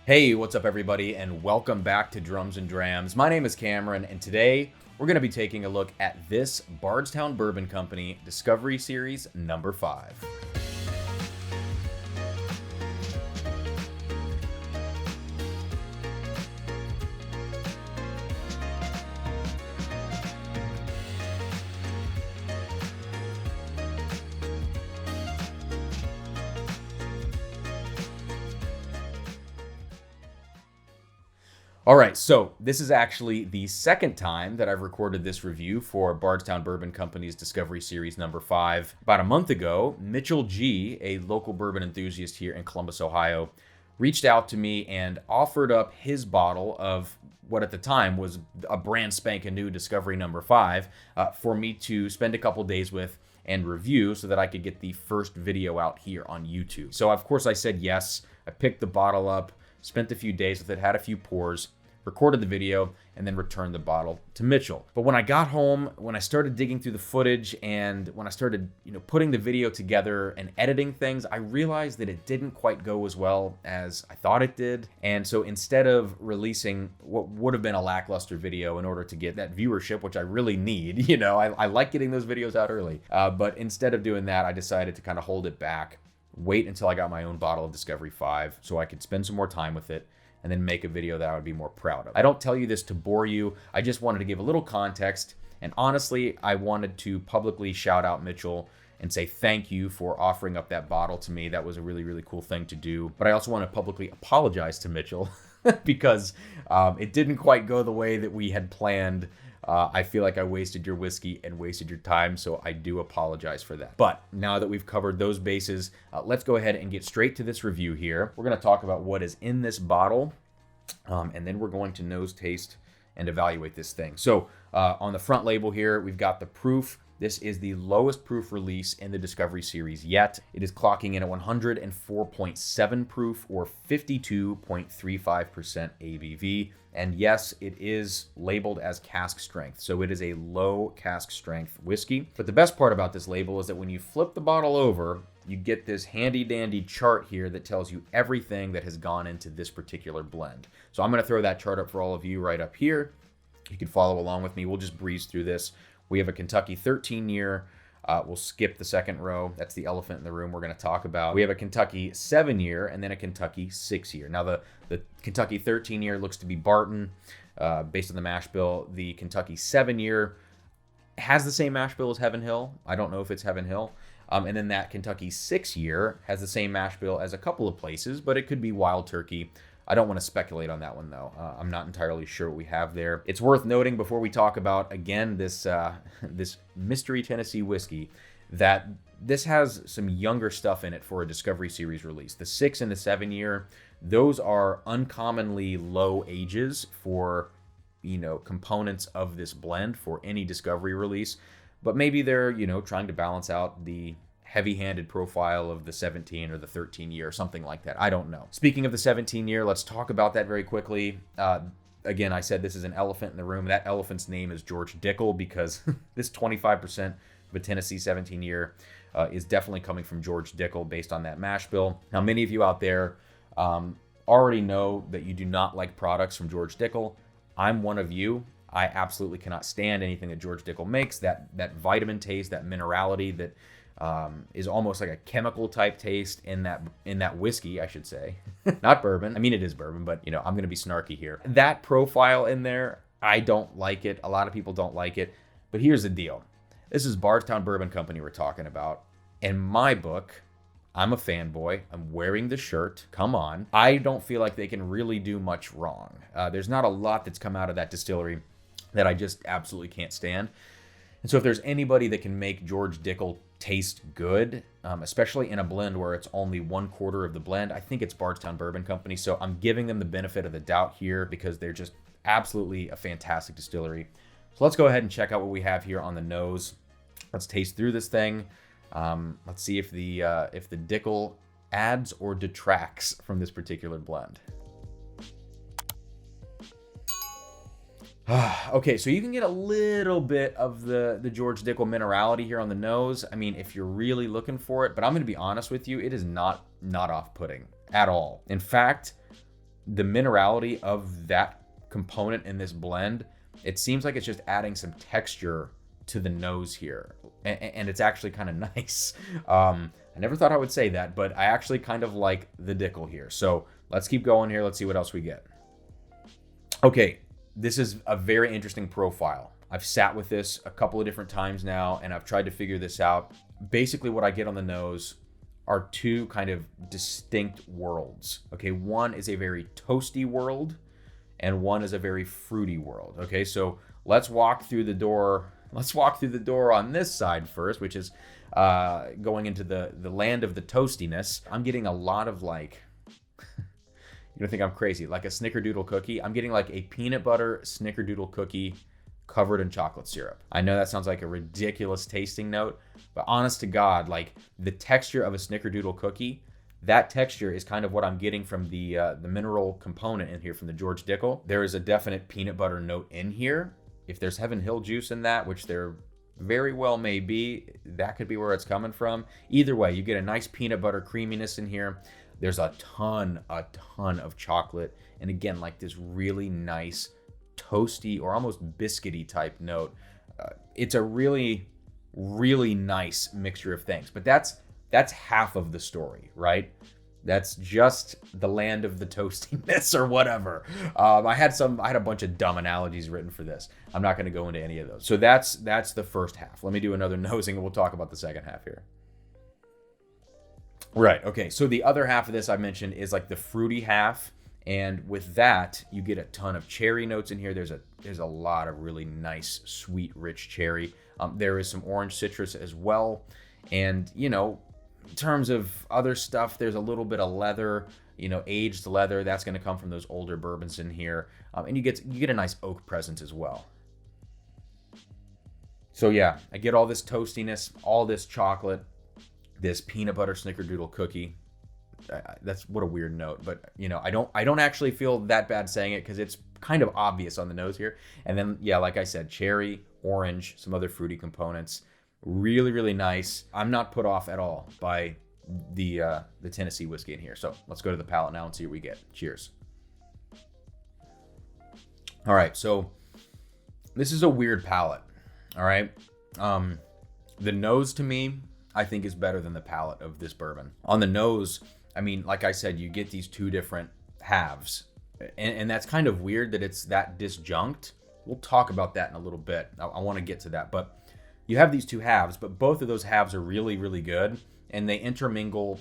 Hey, what's up everybody, and welcome back to Drums and Drams. My name is Cameron, and today we're going to be taking a look at this Bardstown Bourbon Company Discovery Series number 5. All right, so this is actually the second time that I've recorded this review for Bardstown Bourbon Company's Discovery Series number 5. About a month ago, Mitchell G., a local bourbon enthusiast here in Columbus, Ohio, reached out to me and offered up his bottle of what at the time was a brand spanking new Discovery number 5 for me to spend a couple days with and review so that I could get the first video out here on YouTube. So of course I said yes. I picked the bottle up, spent a few days with it, had a few pours, recorded the video, and then returned the bottle to Mitchell. But when I got home, when I started digging through the footage and when I started, putting the video together and editing things, I realized that it didn't quite go as well as I thought it did. And so instead of releasing what would have been a lackluster video in order to get that viewership, which I really need, I like getting those videos out early. But instead of doing that, I decided to kind of hold it back, wait until I got my own bottle of Discovery 5 so I could spend some more time with it and then make a video that I would be more proud of. I don't tell you this to bore you. I just wanted to give a little context. And honestly, I wanted to publicly shout out Mitchell and say thank you for offering up that bottle to me. That was a really, really cool thing to do. But I also want to publicly apologize to Mitchell because it didn't quite go the way that we had planned. I feel like I wasted your whiskey and wasted your time, so I do apologize for that. But now that we've covered those bases, let's go ahead and get straight to this review here. We're going to talk about what is in this bottle, and then we're going to nose taste and evaluate this thing. So on the front label here, we've got the proof. This is the lowest proof release in the Discovery Series yet. It is clocking in at 104.7 proof or 52.35% ABV. And yes, it is labeled as cask strength. So it is a low cask strength whiskey. But the best part about this label is that when you flip the bottle over, you get this handy dandy chart here that tells you everything that has gone into this particular blend. So I'm going to throw that chart up for all of you right up here. You can follow along with me. We'll just breeze through this. We have a Kentucky 13-year. We'll skip the second row. That's the elephant in the room we're going to talk about. We have a Kentucky 7-year and then a Kentucky 6-year. Now, the Kentucky 13-year looks to be Barton based on the mash bill. The Kentucky 7-year has the same mash bill as Heaven Hill. I don't know if it's Heaven Hill. And then that Kentucky 6-year has the same mash bill as a couple of places, but it could be Wild Turkey. I don't want to speculate on that one, though. I'm not entirely sure what we have there. It's worth noting before we talk about, again, this mystery Tennessee whiskey, that this has some younger stuff in it for a Discovery Series release. The 6 and the 7-year, those are uncommonly low ages for, components of this blend for any Discovery release. But maybe they're, trying to balance out the heavy-handed profile of the 17 or the 13-year or something like that. I don't know. Speaking of the 17-year, let's talk about that very quickly. Again, I said this is an elephant in the room. That elephant's name is George Dickel because this 25% of a Tennessee 17-year is definitely coming from George Dickel based on that mash bill. Now, many of you out there already know that you do not like products from George Dickel. I'm one of you. I absolutely cannot stand anything that George Dickel makes. That vitamin taste, that minerality that is almost like a chemical type taste in that whiskey, I should say. Not bourbon. I mean, it is bourbon, but I'm going to be snarky here. That profile in there, I don't like it. A lot of people don't like it. But here's the deal. This is Bardstown Bourbon Company we're talking about. In my book, I'm a fanboy. I'm wearing the shirt. Come on. I don't feel like they can really do much wrong. There's not a lot that's come out of that distillery that I just absolutely can't stand. And so if there's anybody that can make George Dickel taste good, especially in a blend where it's only 1/4 of the blend, I think it's Bardstown Bourbon Company. So I'm giving them the benefit of the doubt here because they're just absolutely a fantastic distillery. So let's go ahead and check out what we have here on the nose. Let's taste through this thing. Let's see if the Dickel adds or detracts from this particular blend. Okay, so you can get a little bit of the George Dickel minerality here on the nose. I mean, if you're really looking for it, but I'm going to be honest with you, it is not off-putting at all. In fact, the minerality of that component in this blend, it seems like it's just adding some texture to the nose here. And it's actually kind of nice. I never thought I would say that, but I actually kind of like the Dickel here. So let's keep going here. Let's see what else we get. Okay, this is a very interesting profile. I've sat with this a couple of different times now, and I've tried to figure this out. Basically, what I get on the nose are two kind of distinct worlds. Okay, one is a very toasty world, and one is a very fruity world. Okay, so let's walk through the door. Let's walk through the door on this side first, which is going into the land of the toastiness. I'm getting a lot of like, you don't think I'm crazy, like a snickerdoodle cookie. I'm getting like a peanut butter snickerdoodle cookie covered in chocolate syrup. I know that sounds like a ridiculous tasting note, but honest to God, like the texture of a snickerdoodle cookie, that texture is kind of what I'm getting from the mineral component in here from the George Dickel. There is a definite peanut butter note in here. If there's Heaven Hill juice in that, which there very well may be, that could be where it's coming from. Either way, you get a nice peanut butter creaminess in here. There's a ton of chocolate. And again, like this really nice toasty or almost biscuity type note. It's a really, really nice mixture of things. But that's half of the story, right? That's just the land of the toastiness or whatever. I had a bunch of dumb analogies written for this. I'm not going to go into any of those. So that's the first half. Let me do another nosing and we'll talk about the second half here. Right. Okay. So the other half of this I mentioned is like the fruity half. And with that, you get a ton of cherry notes in here. There's a lot of really nice, sweet, rich cherry. There is some orange citrus as well. And, you know, in terms of other stuff, there's a little bit of leather, you know, aged leather. That's going to come from those older bourbons in here. And you get a nice oak presence as well. So yeah, I get all this toastiness, all this chocolate, this peanut butter snickerdoodle cookie. That's what a weird note, but you know, I don't actually feel that bad saying it because it's kind of obvious on the nose here. And then yeah, like I said, cherry, orange, some other fruity components. Really, really nice. I'm not put off at all by the Tennessee whiskey in here. So let's go to the palate now and see what we get. Cheers. All right, so this is a weird palate. All right, the nose to me, I think, is better than the palate of this bourbon. On the nose, I mean, like I said, you get these two different halves, and that's kind of weird that it's that disjunct. We'll talk about that in a little bit. I want to get to that, but you have these two halves, but both of those halves are really, really good, and they intermingle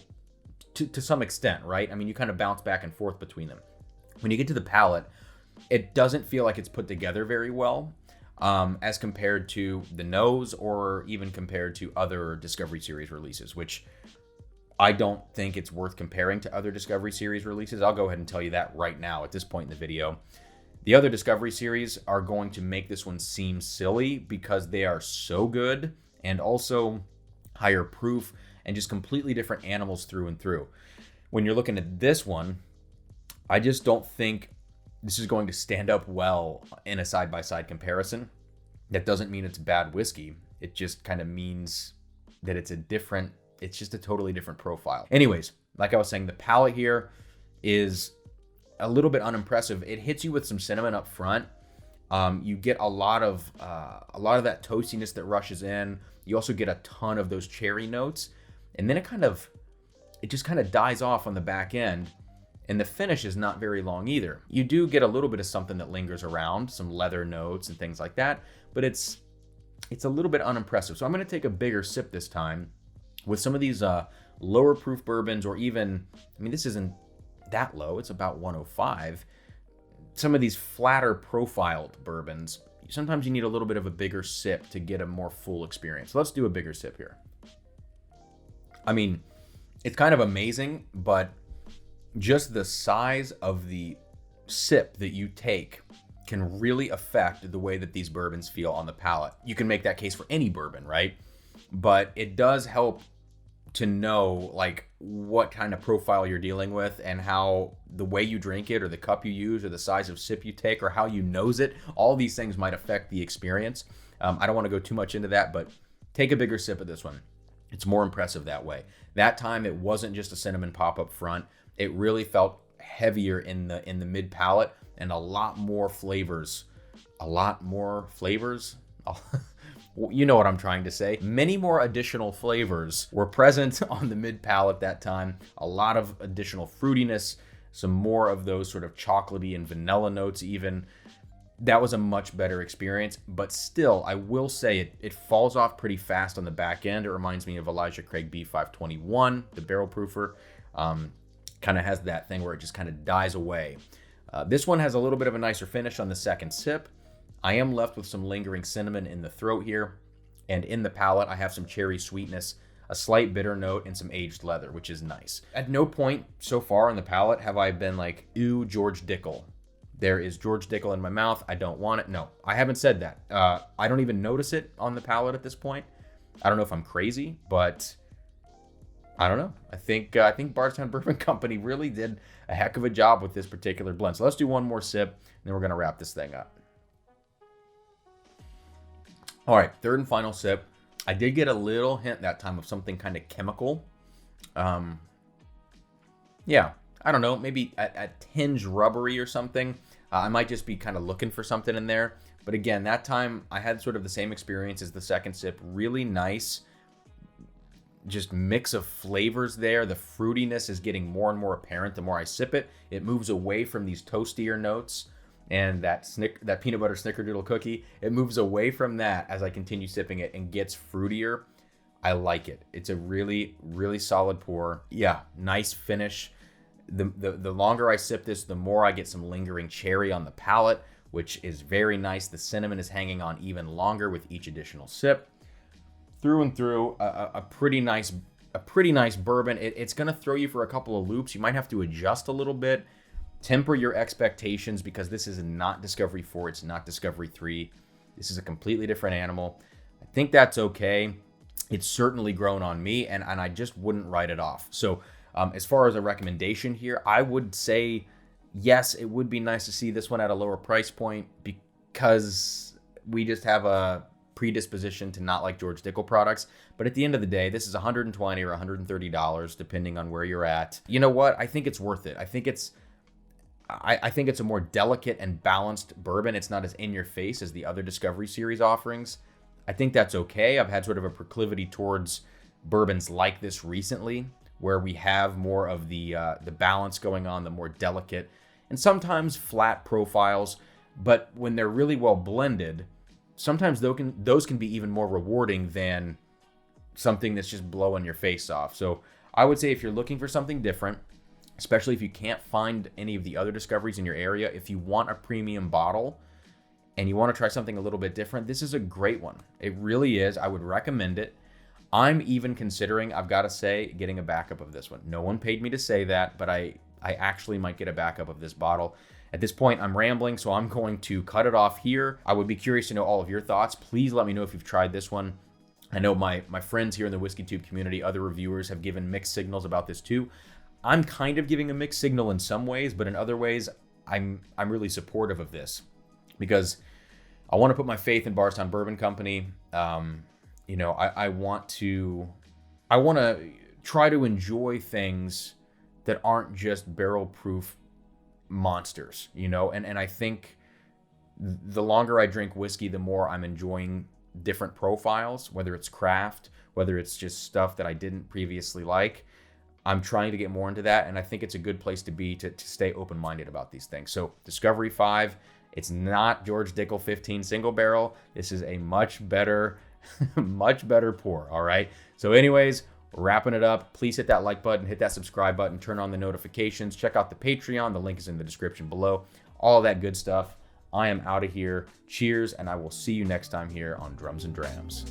to some extent, right? I mean, you kind of bounce back and forth between them. When you get to the palate, it doesn't feel like it's put together very well, as compared to the nose or even compared to other Discovery Series releases, which I don't think it's worth comparing to other Discovery Series releases. I'll go ahead and tell you that right now at this point in the video. The other Discovery Series are going to make this one seem silly because they are so good and also higher proof and just completely different animals through and through. When you're looking at this one, I just don't think this is going to stand up well in a side-by-side comparison. That doesn't mean it's bad whiskey. It just kind of means that it's just a totally different profile. Anyways, like I was saying, the palate here is a little bit unimpressive. It hits you with some cinnamon up front. You get a lot of that toastiness that rushes in. You also get a ton of those cherry notes, and then it just kind of dies off on the back end. And the finish is not very long either. You do get a little bit of something that lingers around, some leather notes and things like that, but it's a little bit unimpressive. So I'm going to take a bigger sip this time with some of these lower proof bourbons, or even, I mean, this isn't that low. It's about 105. Some of these flatter profiled bourbons, sometimes you need a little bit of a bigger sip to get a more full experience. So let's do a bigger sip here. I mean, it's kind of amazing, but just the size of the sip that you take can really affect the way that these bourbons feel on the palate. You can make that case for any bourbon, right? But it does help to know like what kind of profile you're dealing with, and how the way you drink it, or the cup you use, or the size of sip you take, or how you nose it, all these things might affect the experience. I don't want to go too much into that, but take a bigger sip of this one. It's more impressive that way. That time it wasn't just a cinnamon pop up front. It really felt heavier in the mid palate, and a lot more flavors. You know what I'm trying to say. Many more additional flavors were present on the mid palate that time. A lot of additional fruitiness, some more of those sort of chocolatey and vanilla notes even. That was a much better experience, but still, I will say it falls off pretty fast on the back end. It reminds me of Elijah Craig B521, the barrel proofer. Kind of has that thing where it just kind of dies away. This one has a little bit of a nicer finish on the second sip. I am left with some lingering cinnamon in the throat here, and in the palate, I have some cherry sweetness, a slight bitter note, and some aged leather, which is nice. At no point so far on the palate have I been like, ew, George Dickel. There is George Dickel in my mouth. I don't want it. No, I haven't said that. I don't even notice it on the palate at this point. I don't know if I'm crazy, but I don't know. I think Bardstown Bourbon Company really did a heck of a job with this particular blend. So let's do one more sip, and then we're going to wrap this thing up. All right, third and final sip. I did get a little hint that time of something kind of chemical. Yeah, I don't know, maybe a tinge rubbery or something. I might just be kind of looking for something in there. But again, that time I had sort of the same experience as the second sip. Really nice, just mix of flavors there. The fruitiness is getting more and more apparent the more I sip it. It moves away from these toastier notes. And that peanut butter snickerdoodle cookie, it moves away from that as I continue sipping it and gets fruitier. I like it. It's a really, really solid pour. Yeah, nice finish. The longer I sip this, the more I get some lingering cherry on the palate, which is very nice. The cinnamon is hanging on even longer with each additional sip. Through and through, a pretty nice bourbon. It's going to throw you for a couple of loops. You might have to adjust a little bit. Temper your expectations, because this is not Discovery 4. It's not Discovery 3. This is a completely different animal. I think that's okay. It's certainly grown on me, and I just wouldn't write it off. So as far as a recommendation here, I would say, yes, it would be nice to see this one at a lower price point, because we just have a predisposition to not like George Dickel products. But at the end of the day, this is $120 or $130, depending on where you're at. You know what? I think it's worth it. I think it's a more delicate and balanced bourbon. It's not as in your face as the other Discovery Series offerings. I think that's okay. I've had sort of a proclivity towards bourbons like this recently, where we have more of the balance going on, the more delicate and sometimes flat profiles. But when they're really well blended, sometimes those can be even more rewarding than something that's just blowing your face off. So I would say if you're looking for something different, especially if you can't find any of the other Discoveries in your area, if you want a premium bottle and you want to try something a little bit different, this is a great one. It really is. I would recommend it. I'm even considering, I've got to say, getting a backup of this one. No one paid me to say that, but I actually might get a backup of this bottle. At this point, I'm rambling, so I'm going to cut it off here. I would be curious to know all of your thoughts. Please let me know if you've tried this one. I know my friends here in the Whiskey Tube community, other reviewers, have given mixed signals about this too. I'm kind of giving a mixed signal in some ways, but in other ways, I'm really supportive of this, because I want to put my faith in Bardstown Bourbon Company. I want to try to enjoy things that aren't just barrel proof monsters, and I think the longer I drink whiskey, the more I'm enjoying different profiles, whether it's craft, whether it's just stuff that I didn't previously like. I'm trying to get more into that, and I think it's a good place to be to stay open-minded about these things. So Discovery 5, it's not George Dickel 15 single barrel. This is a much better pour, all right? So anyways, wrapping it up. Please hit that like button, hit that subscribe button, turn on the notifications, check out the Patreon. The link is in the description below. All that good stuff. I am out of here. Cheers, and I will see you next time here on Drums and Drams.